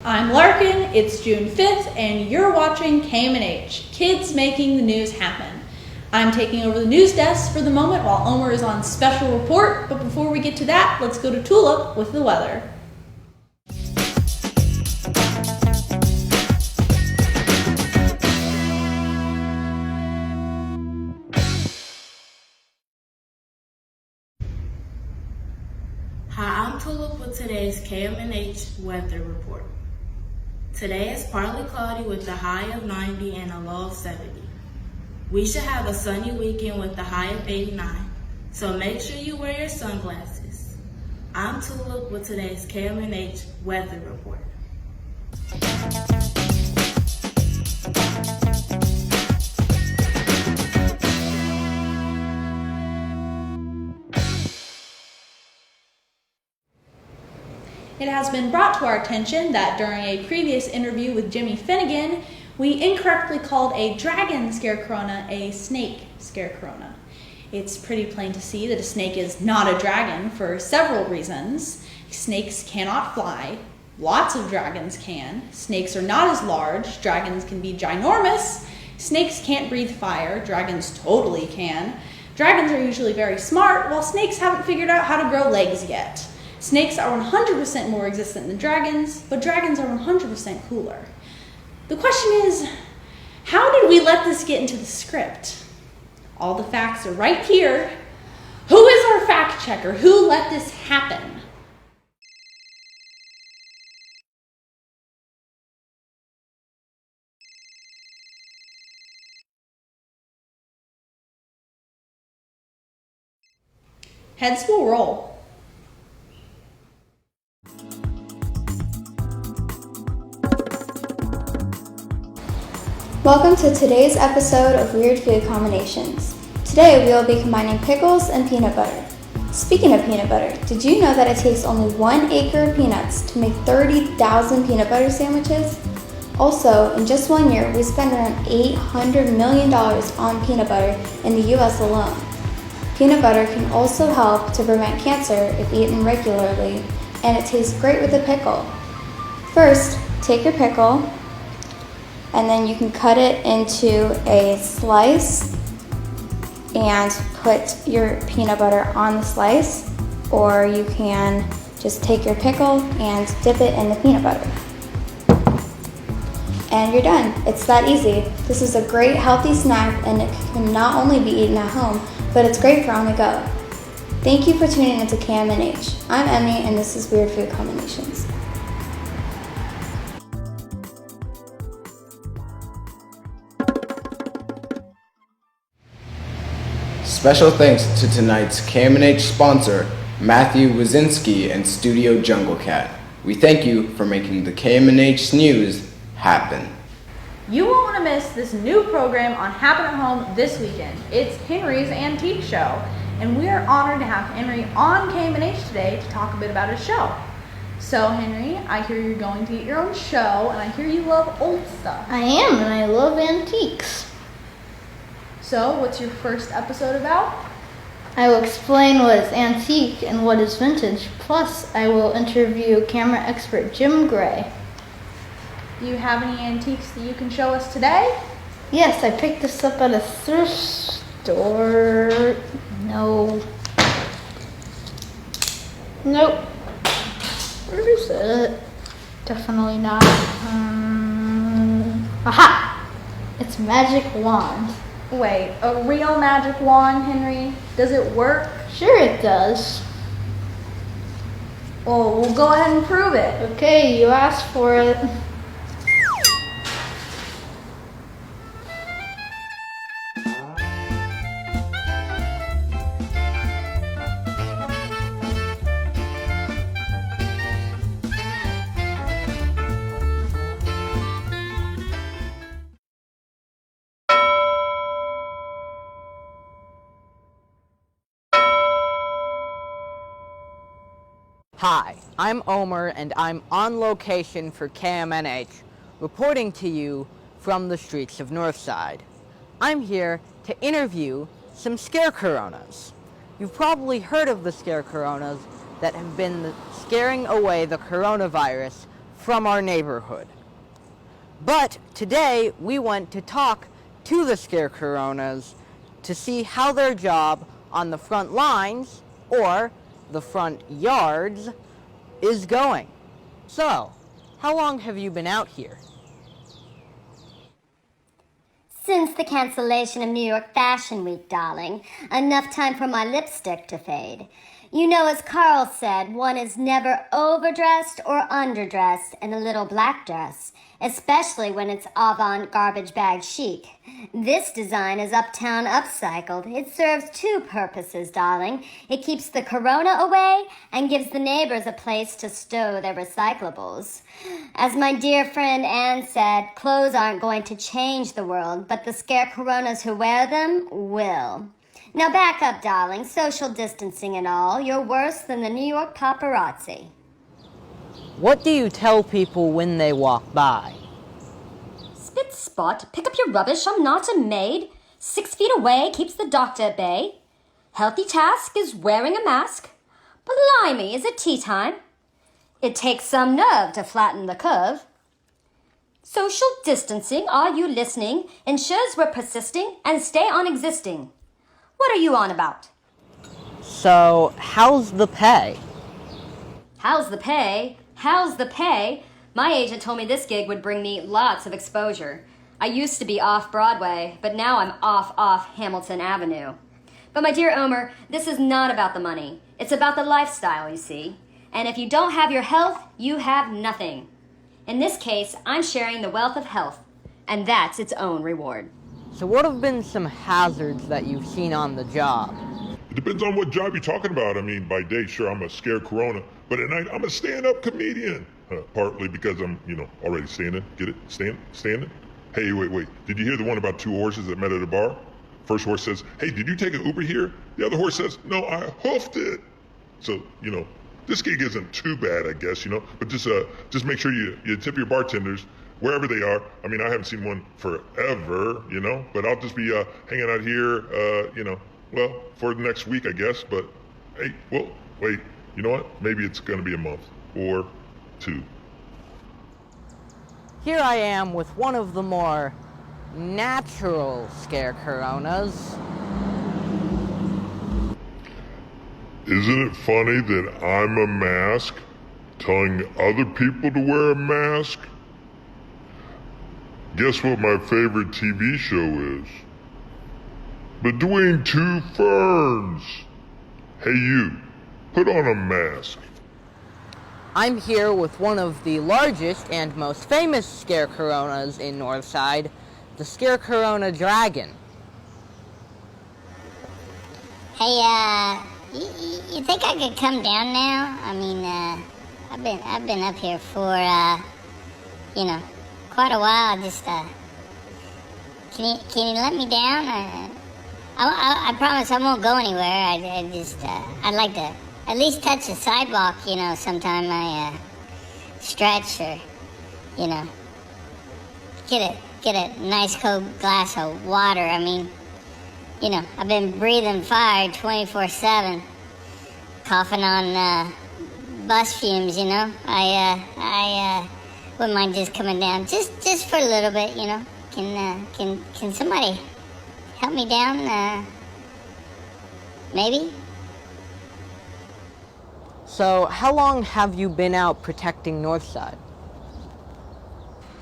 I'm Larkin, it's June 5th, and you're watching KMNH, Kids Making the News Happen. I'm taking over the news desk for the moment while Omer is on special report, but before we get to that, let's go to Tulip with the weather. Hi, I'm Tulip with today's KMNH weather report. Today is partly cloudy with a high of 90 and a low of 70. We should have a sunny weekend with a high of 89, so make sure you wear your sunglasses. I'm Tulip with today's KMNH weather report. It has been brought to our attention that during a previous interview with Jimmy Finnegan, we incorrectly called a dragon ScareCorona a snake ScareCorona. It's pretty plain to see that a snake is not a dragon for several reasons. Snakes cannot fly. Lots of dragons can. Snakes are not as large. Dragons can be ginormous. Snakes can't breathe fire. Dragons totally can. Dragons are usually very smart, while snakes haven't figured out how to grow legs yet. Snakes are 100% more resistant than dragons, but dragons are 100% cooler. The question is, how did we let this get into the script? All the facts are right here. Who is our fact checker? Who let this happen? Heads will roll. Welcome to today's episode of Weird Food Combinations. Today we will be combining pickles and peanut butter. Speaking of peanut butter, did you know that it takes only 1 acre of peanuts to make 30,000 peanut butter sandwiches? Also, in just 1 year, we spent around $800 million on peanut butter in the US alone. Peanut butter can also help to prevent cancer if eaten regularly, and it tastes great with a pickle. First, take your pickle, and then you can cut it into a slice and put your peanut butter on the slice, or you can just take your pickle and dip it in the peanut butter. And you're done. It's that easy. This is a great healthy snack, and it can not only be eaten at home, but it's great for on the go. Thank you for tuning into KMNH. I'm Emmy, and this is Weird Food Combinations. Special thanks to tonight's KMNH sponsor, Matthew Wazinski and Studio Jungle Cat. We thank you for making the KMNH News happen. You won't want to miss this new program on Happen at Home this weekend. It's Henry's Antique Show, and we are honored to have Henry on KMNH today to talk a bit about his show. So Henry, I hear you're going to get your own show, and I hear you love old stuff. I am, and I love antiques. So, what's your first episode about? I will explain what is antique and what is vintage. Plus, I will interview camera expert Jim Gray. Do you have any antiques that you can show us today? Yes, I picked this up at a thrift store. No. Nope. Where is it? Definitely not. Aha! It's a magic wand. Wait, a real magic wand, Henry? Does it work? Sure it does. Well, we'll go ahead and prove it. Okay, you asked for it. Hi, I'm Omer, and I'm on location for KMNH, reporting to you from the streets of Northside. I'm here to interview some ScareCoronas. You've probably heard of the ScareCoronas that have been scaring away the coronavirus from our neighborhood. But today we went to talk to the ScareCoronas to see how their job on the front lines, or the front yards, is going. So, how long have you been out here? Since the cancellation of New York Fashion Week, darling. Enough time for my lipstick to fade. You know, as Carl said, one is never overdressed or underdressed in a little black dress, especially when it's avant garbage bag chic. This design is uptown upcycled. It serves two purposes, darling. It keeps the corona away and gives the neighbors a place to stow their recyclables. As my dear friend Anne said, clothes aren't going to change the world, but the ScareCoronas who wear them will. Now back up, darling. Social distancing and all. You're worse than the New York paparazzi. What do you tell people when they walk by? Spit spot, pick up your rubbish. I'm not a maid. 6 feet away keeps the doctor at bay. Healthy task is wearing a mask. Blimey, is it tea time? It takes some nerve to flatten the curve. Social distancing, are you listening? Ensures we're persisting and stay on existing. What are you on about? So, how's the pay? How's the pay? How's the pay? My agent told me this gig would bring me lots of exposure. I used to be off Broadway, but now I'm off Hamilton Avenue. But my dear Omer, this is not about the money. It's about the lifestyle, you see. And if you don't have your health, you have nothing. In this case, I'm sharing the wealth of health, and that's its own reward. So what have been some hazards that you've seen on the job? It depends on what job you're talking about. I mean, by day, sure, I'm a ScareCorona, but at night, I'm a stand-up comedian. Partly because I'm, already standing. Get it? Standing? Hey, wait. Did you hear the one about two horses that met at a bar? First horse says, hey, did you take an Uber here? The other horse says, no, I hoofed it. So, this gig isn't too bad, I guess, but just make sure you tip your bartenders wherever they are. I mean, I haven't seen one forever, but I'll just be hanging out here, for the next week, I guess. But, hey, well, wait, you know what? Maybe it's going to be a month or two. Here I am with one of the more natural ScareCoronas. Isn't it funny that I'm a mask telling other people to wear a mask? Guess what my favorite TV show is? Between Two Ferns. Hey you, put on a mask. I'm here with one of the largest and most famous ScareCoronas in Northside, the ScareCorona Dragon. Hey, you think I could come down now? I mean, I've been up here for, quite a while. Just, can you let me down? I promise I won't go anywhere. I'd like to at least touch the sidewalk, sometime I, stretch or, get a nice cold glass of water. I mean, I've been breathing fire 24/7, coughing on, bus fumes, I wouldn't mind just coming down, just for a little bit, Can somebody help me down, maybe? So, how long have you been out protecting Northside?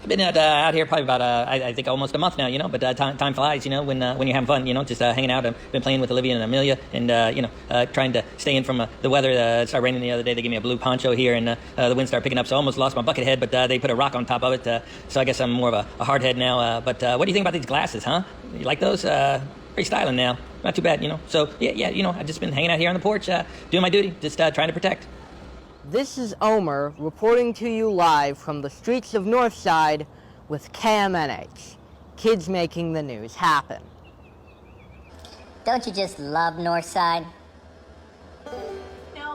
I've been out here probably about, I think almost a month now, but time flies, when you're having fun, just hanging out. I've been playing with Olivia and Amelia and, trying to stay in from the weather. It started raining the other day. They gave me a blue poncho here and the wind started picking up, so I almost lost my bucket head, but they put a rock on top of it, so I guess I'm more of a hard head now. But what do you think about these glasses, huh? You like those? Pretty styling now. Not too bad, So, yeah, I've just been hanging out here on the porch, doing my duty, just trying to protect. This is Omer reporting to you live from the streets of Northside with KMNH. Kids making the news happen. Don't you just love Northside?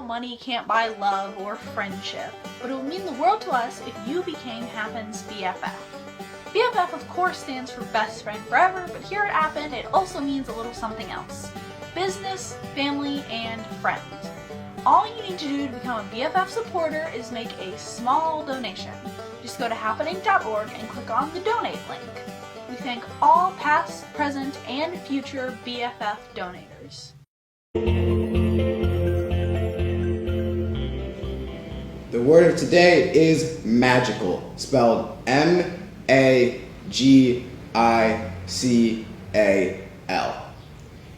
Money can't buy love or friendship, but it would mean the world to us if you became Happen's BFF. BFF of course stands for best friend forever, but here at Happen it also means a little something else. Business, family, and friends. All you need to do to become a BFF supporter is make a small donation. Just go to happening.org and click on the donate link. We thank all past, present, and future BFF donators. The word of today is magical, spelled M-A-G-I-C-A-L.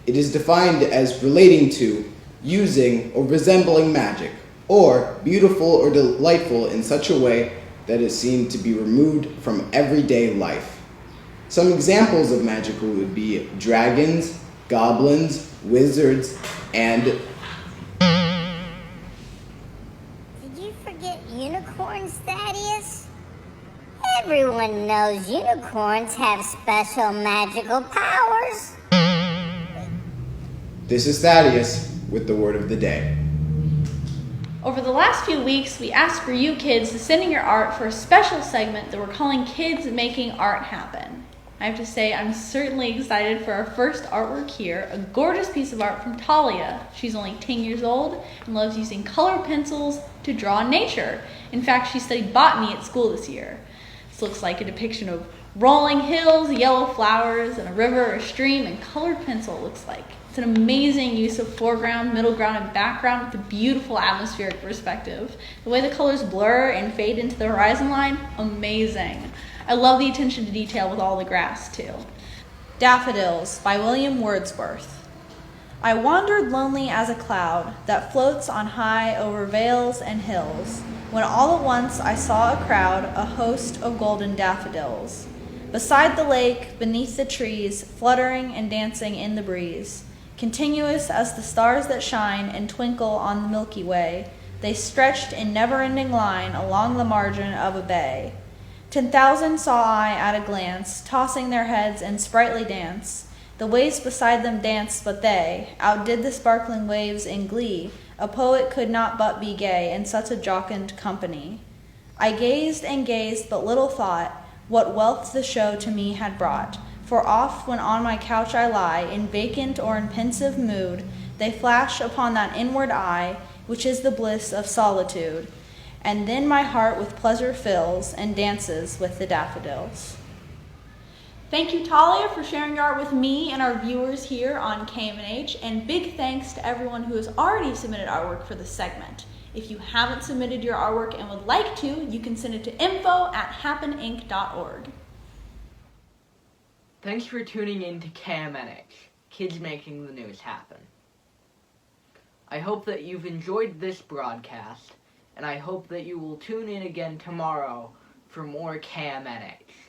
It is defined as relating to, using, or resembling magic, or beautiful or delightful in such a way that it seemed to be removed from everyday life. Some examples of magical would be dragons, goblins, wizards, and... Did you forget unicorns, Thaddeus? Everyone knows unicorns have special magical powers. This is Thaddeus with the word of the day. Over the last few weeks, we asked for you kids to send in your art for a special segment that we're calling Kids Making Art Happen. I have to say, I'm certainly excited for our first artwork here, a gorgeous piece of art from Talia. She's only 10 years old and loves using colored pencils to draw nature. In fact, she studied botany at school this year. This looks like a depiction of rolling hills, yellow flowers, and a river or stream, and colored pencil, it looks like. It's an amazing use of foreground, middle ground, and background with a beautiful atmospheric perspective. The way the colors blur and fade into the horizon line, amazing. I love the attention to detail with all the grass, too. Daffodils by William Wordsworth. I wandered lonely as a cloud that floats on high over vales and hills, when all at once I saw a crowd, a host of golden daffodils. Beside the lake, beneath the trees, fluttering and dancing in the breeze, continuous as the stars that shine and twinkle on the Milky Way, they stretched in never-ending line along the margin of a bay. 10,000 saw I at a glance, tossing their heads in sprightly dance. The waves beside them danced, but they outdid the sparkling waves in glee. A poet could not but be gay in such a jocund company. I gazed and gazed, but little thought what wealth the show to me had brought. For oft when on my couch I lie, in vacant or in pensive mood, they flash upon that inward eye, which is the bliss of solitude. And then my heart with pleasure fills, and dances with the daffodils. Thank you, Talia, for sharing your art with me and our viewers here on KMNH, and big thanks to everyone who has already submitted artwork for this segment. If you haven't submitted your artwork and would like to, you can send it to info@happeninc.org. Thanks for tuning in to KMNH, Kids Making the News Happen. I hope that you've enjoyed this broadcast, and I hope that you will tune in again tomorrow for more KMNH.